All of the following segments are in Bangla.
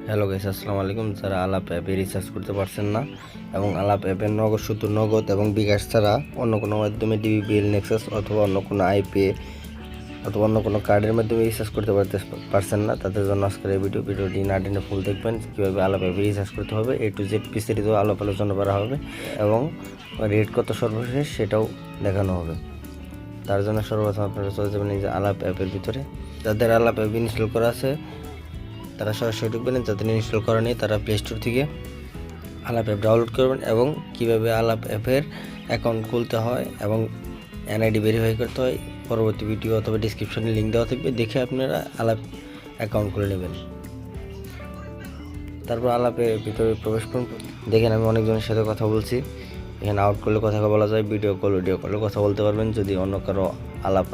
হ্যালো গাইস, আসসালামু আলাইকুম। যারা আলাপ অ্যাপে রিচার্জ করতে পারছেন না এবং আলাপ অ্যাপের নগদ শুধু নগদ এবং বিকাশ ছাড়া অন্য কোনো মাধ্যমে ডিবিবিএল নেক্সাস অথবা অন্য কোনো আইপে অথবা অন্য কোনো কার্ডের মাধ্যমে রিচার্জ করতে পারছেন না, তাদের জন্য আজকের এই ভিডিওটি না টেনে ফুল দেখবেন। কীভাবে আলাপ অ্যাপে রিচার্জ করতে হবে A to Z বিস্তারিত আলোচনা করা হবে এবং রেট কত সর্বশেষ সেটাও দেখানো হবে। তার জন্য সর্বপ্রথম আপনারা চলে যাবেন এই যে আলাপ অ্যাপের ভিতরে। যাদের আলাপ অ্যাপ ইনস্টল করা আছে তারা সরাসরি ঢুকবেন, যাদের ইনস্টল করা নেই তারা প্লে স্টোর থেকে আলাপ অ্যাপ ডাউনলোড করবেন এবং কীভাবে আলাপ অ্যাপের অ্যাকাউন্ট খুলতে হয় এবং এনআইডি ভেরিফাই করতে হয় পরবর্তী ভিডিও অথবা ডিসক্রিপশনে লিঙ্ক দেওয়া থাকবে, দেখে আপনারা আলাপ অ্যাকাউন্ট খুলে নেবেন। তারপর আলাপের ভিতরে প্রবেশ করুন। দেখেন আমি অনেকজনের সাথে কথা বলছি, এখানে আউট করলে কথা বলা যায়, ভিডিও কলে কথা বলতে পারবেন। যদি অন্য কারো আলাপ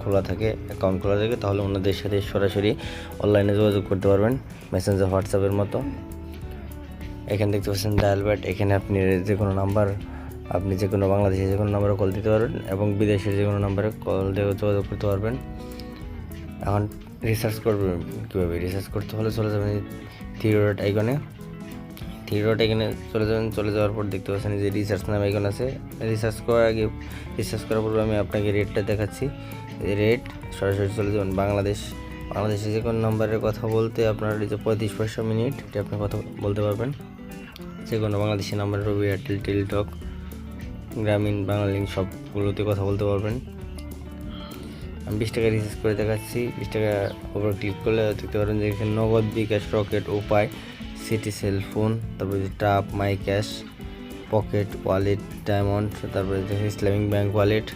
খোলা থাকে, অ্যাকাউন্ট খোলা থাকে, তাহলে ওনাদের সাথে সরাসরি অনলাইনে যোগাযোগ করতে পারবেন মেসেঞ্জার হোয়াটসঅ্যাপের মতো। এখানে দেখতে পাচ্ছেন ডায়াল প্যাড, এখানে আপনি যে কোনো নাম্বার, আপনি যে কোনো বাংলাদেশে যে কোনো নাম্বারে কল দিতে পারবেন এবং বিদেশের যে কোনো নাম্বারে কল দিয়ে যোগাযোগ করতে পারবেন। এখন রিসার্চ করবেন কীভাবে রিসার্চ করতে হলে চলে যাবেন থ্রি ডট আইকনে চলে যাওয়ার পর দেখতে পাচ্ছেন যে রিসার্চ নামে আইকন আছে। রিসার্চ করার পর আমি আপনাকে রেটটা দেখাচ্ছি। রেট সরাসরি চলে যাবেন বাংলাদেশে যে কোনো নাম্বারের কথা বলতে আপনার এই যে 35 পয়সা মিনিট, এটা আপনি কথা বলতে পারবেন। যে কোনো বাংলাদেশি নাম্বার, রবি, এয়ারটেল, টেলিটক, গ্রামীণ, বাংলালিংক সবগুলোতে কথা বলতে পারবেন। আমি 20 টাকা রিচার্জ করে দেখাচ্ছি। 20 টাকা উপর ক্লিক করলে দেখতে পারেন যে এখানে নগদ, বিকাশ, রকেট, উপায়, সিটি সেল ফোন, তারপরে যে টাপ, মাই ক্যাশ, পকেট, ওয়ালেট, ডায়মন্ড, তারপরে যে ইসলামিক ব্যাংক ওয়ালেট,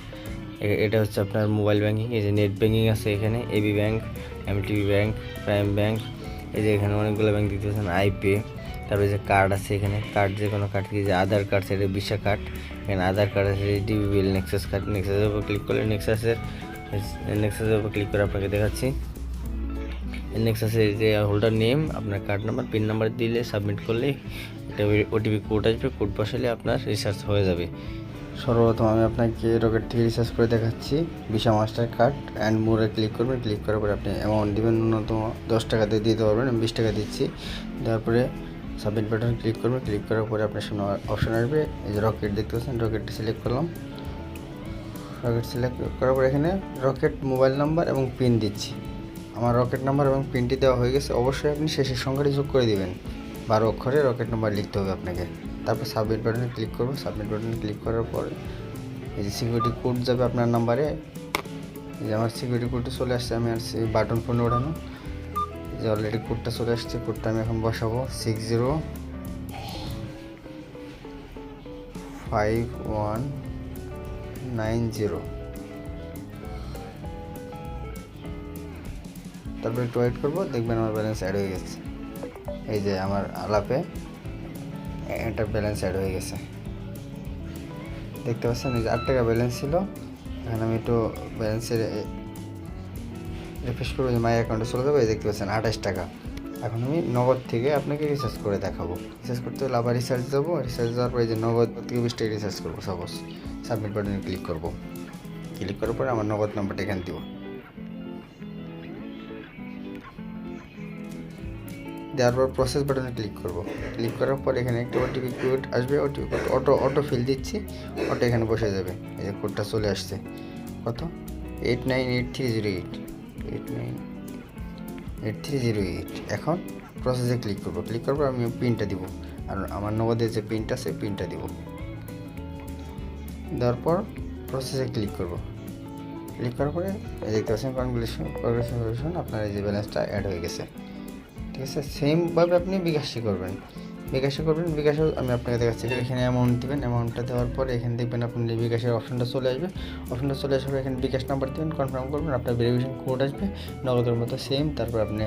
এটা হচ্ছে আপনার মোবাইল ব্যাঙ্কিং। এই যে নেট ব্যাঙ্কিং আছে এখানে, AB bank, MTB bank, Prime bank, এই যে এখানে অনেকগুলো ব্যাংক দিতে পাচ্ছেন, আইপে। তারপরে যে কার্ড আছে এখানে, কার্ড যে কোনো কার্ড থেকে, যে আধার কার্ড সেটা ভিসা কার্ড, এখানে আধার কার্ড আছে, ডিবিবিএল নেক্সাস কার্ড। নেক্সাসের উপর ক্লিক করলে নেক্সাসের উপর ক্লিক করে আপনাকে দেখাচ্ছি। নেক্সাসের যে হোল্ডার নেম, আপনার কার্ড নাম্বার, পিন নাম্বার দিলে সাবমিট করলে এটা ওটিপি কোড আসবে, কোড বসালে আপনার রিচার্জ হয়ে যাবে। সর্বপ্রথম আমি আপনাকে রকেট থেকে রিচার্জ করে দেখাচ্ছি। ভিসা মাস্টার কার্ড অ্যান্ড মোরে ক্লিক করবেন। ক্লিক করার পরে আপনি অ্যামাউন্ট দেবেন, ন্যূনতম 10 টাকা দিয়ে দিতে পারবেন। আমি 20 টাকা দিচ্ছি। দেওয়ার পরে সাবমিট বাটন ক্লিক করবেন। ক্লিক করার পরে আপনার সামনে অপশন আসবে, এই যে রকেট দেখতে পাচ্ছেন, রকেটটা সিলেক্ট করলাম। রকেট সিলেক্ট করার পরে এখানে রকেট মোবাইল নাম্বার এবং পিন দিচ্ছি। আমার রকেট নাম্বার এবং পিনটি দেওয়া হয়ে গেছে। অবশ্যই আপনি শেষের সংখ্যাটি যোগ করে দিবেন, 12 অক্ষরে রকেট নাম্বার লিখতে হবে আপনাকে। তারপর সাবমিট বাটনে ক্লিক করবো। সাবমিট বাটনে ক্লিক করার পরে এই যে সিকিউরিটি কোড যাবে আপনার নাম্বারে। এই যে আমার সিকিউরিটি কোডটা চলে আসছে, আমি আর বাটন ফোনে ওঠানো, যে অলরেডি কোডটা চলে আসছে। কোডটা আমি এখন বসাবো 605190। তারপর একটু ওয়েট করবো, দেখবেন আমার ব্যালেন্স অ্যাড হয়ে গেছে। এই যে আমার আলাপে একটা ব্যালেন্স অ্যাড হয়ে গেছে, দেখতে পাচ্ছেন। এই যে 8 টাকা ব্যালেন্স ছিল, এখন আমি একটু ব্যালেন্সের রিফ্রেশ করবো, যে মাই অ্যাকাউন্টে চলে যাবো। এই দেখতে পাচ্ছেন 28 টাকা। এখন আমি নগদ থেকে আপনাকে রিচার্জ করে দেখাবো। রিচার্জ করতে হলে আবার রিচার্জ যাবো। রিচার্জ যাওয়ার পরে যে নগদ থেকে 20 টাকা রিচার্জ করবো সাপোজ। সাবমিট বাটনে ক্লিক করবো। ক্লিক করার পরে আমার নগদ নাম্বারটা এখানে দিব। দেওয়ার পর প্রসেস বাটনে ক্লিক করব। ক্লিক করার পর এখানে একটা ওটিপি কোড আসবে। ওটিপি কোড অটো ফিল দিচ্ছি, অটো এখানে বসে যাবে। এই যে কোডটা চলে আসছে, কত 898308, 898308। এখন প্রসেসে ক্লিক করব। ক্লিক করার পর আমি পিনটা দিব, আর আমার নগদের যে পিনটা আছে পিনটা দিব। দেওয়ার পর প্রসেসে ক্লিক করব। ক্লিক করার পরে দেখতে পাচ্ছেন কনগ্রেচুলেশন, আপনার এই যে ব্যালেন্সটা অ্যাড হয়ে গেছে। ঠিক আছে, সেমভাবে আপনি বিকাশে করবেন। বিকাশেও আমি আপনাকে দেখাচ্ছি। এখানে অ্যামাউন্ট দেবেন। অ্যামাউন্টটা দেওয়ার পরে এখানে দেখবেন আপনার বিকাশের অপশনটা চলে আসবে। অপশনটা চলে আসার পরে এখানে বিকাশ নাম্বার দেবেন, কনফার্ম করবেন, আপনার ভেরিফিকেশন কোড আসবে নগদের মতো সেম। তারপর আপনি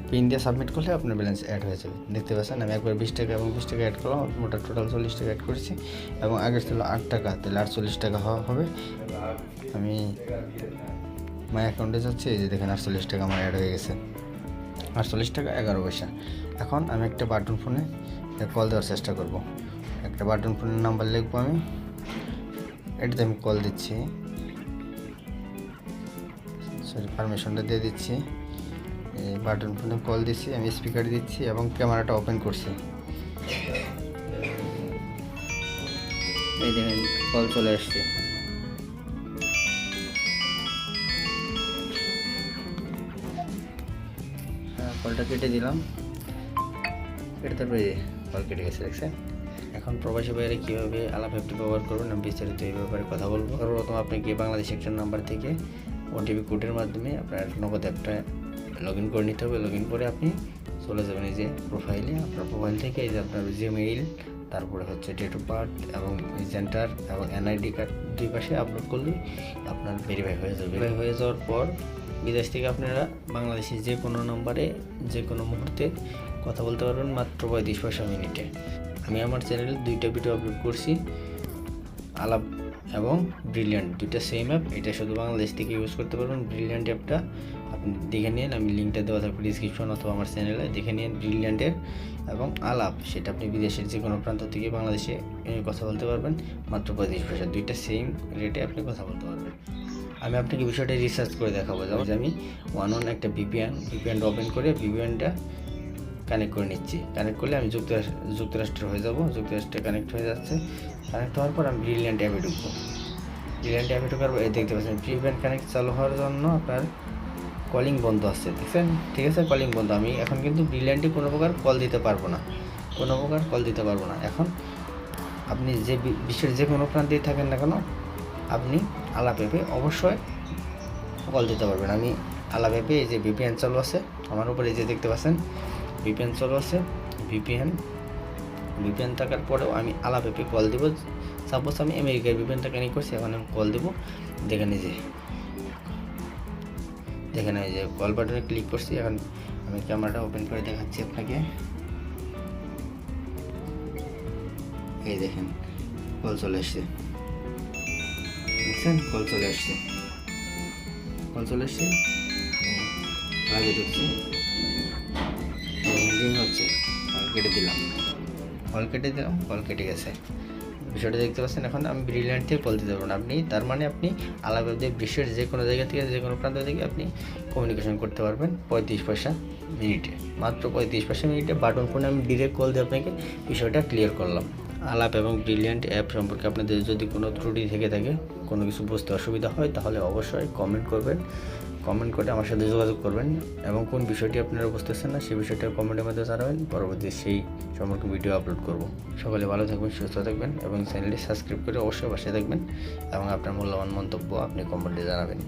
পিন দিয়ে সাবমিট করলে আপনার ব্যালেন্স অ্যাড হয়ে যাবে। দেখতে পাচ্ছেন আমি একবার 20 টাকা এবং 20 টাকা অ্যাড করলাম, মোটা টোটাল 40 টাকা অ্যাড করেছি এবং আগের ছিল 8 টাকা, তাহলে 48 টাকা হবে। আমি মাই অ্যাকাউন্টে যাচ্ছি, এই যে দেখেন 48 টাকা আমার অ্যাড হয়ে গেছে, 48 টাকা 11 পয়সা। এখন আমি একটা বাটন ফোনে কল দেওয়ার চেষ্টা করব। একটা বাটন ফোনের নাম্বার লিখবো আমি, এটাতে আমি কল দিচ্ছি। পারমিশনটা দিয়ে দিচ্ছি। বাটন ফোনে কল দিচ্ছি, আমি স্পিকার দিচ্ছি এবং ক্যামেরাটা ওপেন করছি। এই দেখেন কল চলে আসছে। কলটা কেটে দিলাম, কেটে তারপরে কল কেটে গেছে, দেখছেন। এখন প্রবাসী বাইরে কীভাবে আলাপ অ্যাপটি ব্যবহার করবেন আমি বিস্তারিত এই ব্যাপারে কথা বলবো। সর্বপ্রথম আপনাকে বাংলাদেশ একটা নাম্বার থেকে ওটিপি কোডের মাধ্যমে আপনার নগদ অ্যাপটা লগ ইন করে নিতে হবে। লগ ইন করে আপনি চলে যাবেন এই যে প্রোফাইলে। আপনার প্রোফাইল থেকে এই যে আপনার জিমেইল, তারপরে হচ্ছে ডেট অফ বার্থ এবং জেন্ডার এবং এনআইডি কার্ড দুই পাশে আপলোড করলেই আপনার ভেরিফাই হয়ে যাবে। ভেরিফাই হয়ে যাওয়ার পর বিদেশ থেকে আপনারা বাংলাদেশের যে কোনো নম্বরে যে কোনো মুহূর্তে কথা বলতে পারবেন মাত্র 35 পয়সা মিনিটে। আমি আমার চ্যানেলে 2টা ভিডিও আপলোড করছি, আলাপ এবং ব্রিলিয়ান্ট, দুইটা সেম অ্যাপ। এটা শুধু বাংলাদেশ থেকে ইউজ করতে পারবেন। ব্রিলিয়ান্ট অ্যাপটা আপনি দেখে নিন, আমি লিঙ্কটা দেওয়া থাকবে ডিসক্রিপশন অথবা আমার চ্যানেলে, দেখে নিন ব্রিলিয়ান্টের। এবং আলাপ, সেটা আপনি বিদেশের যে কোনো প্রান্ত থেকে বাংলাদেশে কথা বলতে পারবেন মাত্র 35 পয়সা। দুইটা সেম রেটে আপনি কথা বলতে পারবেন। আমি আপনাকে বিষয়টা রিসার্চ করে দেখাবো। যেমন আমি একটা ভিপিএন ওপেন করে ভিপিএনটা কানেক্ট করে নিচ্ছি। কানেক্ট করলে আমি যুক্তরাষ্ট্রে হয়ে যাব। যুক্তরাষ্ট্রে কানেক্ট হয়ে যাচ্ছে। কানেক্ট হওয়ার পর আমি ব্রিলিয়ান্ট অ্যাপে ঢুকবো। ব্রিলিয়ান্ট অ্যাপে ঢোকার পর দেখতে পাচ্ছেন ভিপিএন কানেক্ট চালু হওয়ার জন্য আপনার কলিং বন্ধ আসছে, দেখছেন। ঠিক আছে, কলিং বন্ধ। আমি এখন কিন্তু ব্রিলিয়ান্টে কোনো প্রকার কল দিতে পারবো না, এখন আপনি যে বিশ্বের যে কোনো প্রান্তেই থাকেন না কেন, আপনি আলাপ অ্যাপে অবশ্যই কল দিতে পারবেন। আমি আলাপ অ্যাপে এই যে ভিপিএন চালু আছে আমার উপরে, এই যে দেখতে পাচ্ছেন ভিপিএন চালু আছে। ভিপিএন থাকার পরেও আমি আলাপ অ্যাপে কল দিব। সাপোজ আমি আমেরিকার ভিপিএনটা কানেক্ট করছি, এখন আমি কল দেবো। দেখেন এই যে কল বাটনে ক্লিক করছি। এখন আমি ক্যামেরাটা ওপেন করে দেখাচ্ছি আপনাকে। এই দেখেন কল চলে আসছে, দেখছেন কল চলে আসছে। আগে ঢুকছি, রিং হচ্ছে, কল কেটে গেছে। বিষয়টা দেখতে পাচ্ছেন। এখন আমি ব্রিলিয়ান্ট থেকে কল দিতে পারবেন আপনি। তার মানে আপনি আলাপ দিয়ে বিশ্বের যে কোনো জায়গা থেকে যে কোনো প্রান্ত থেকে আপনি কমিউনিকেশন করতে পারবেন 35 পয়সা মিনিটে, মাত্র 35 পয়সা মিনিটে। বাটন ফোনে আমি ডিরেক্ট কল দিয়ে আপনাকে বিষয়টা ক্লিয়ার করলাম। আলাপ এবং ব্রিলিয়ান্ট অ্যাপ সম্পর্কে আপনাদের যদি কোনো ত্রুটি থেকে থাকে, কোনো কিছু বুঝতে অসুবিধা হয়, তাহলে অবশ্যই কমেন্ট করবেন। কমেন্ট করে আমার সাথে যোগাযোগ করবেন এবং কোন বিষয়টি আপনারা বুঝতেছেন না সেই বিষয়টা কমেন্টের মধ্যে জানাবেন। পরবর্তী সেই সম্পর্কে ভিডিও আপলোড করব। সকলে ভালো থাকবেন, সুস্থ থাকবেন এবং চ্যানেলটি সাবস্ক্রাইব করে অবশ্যই পাশে থাকবেন এবং আপনার মূল্যবান মন্তব্য আপনি কমেন্টে জানাবেন।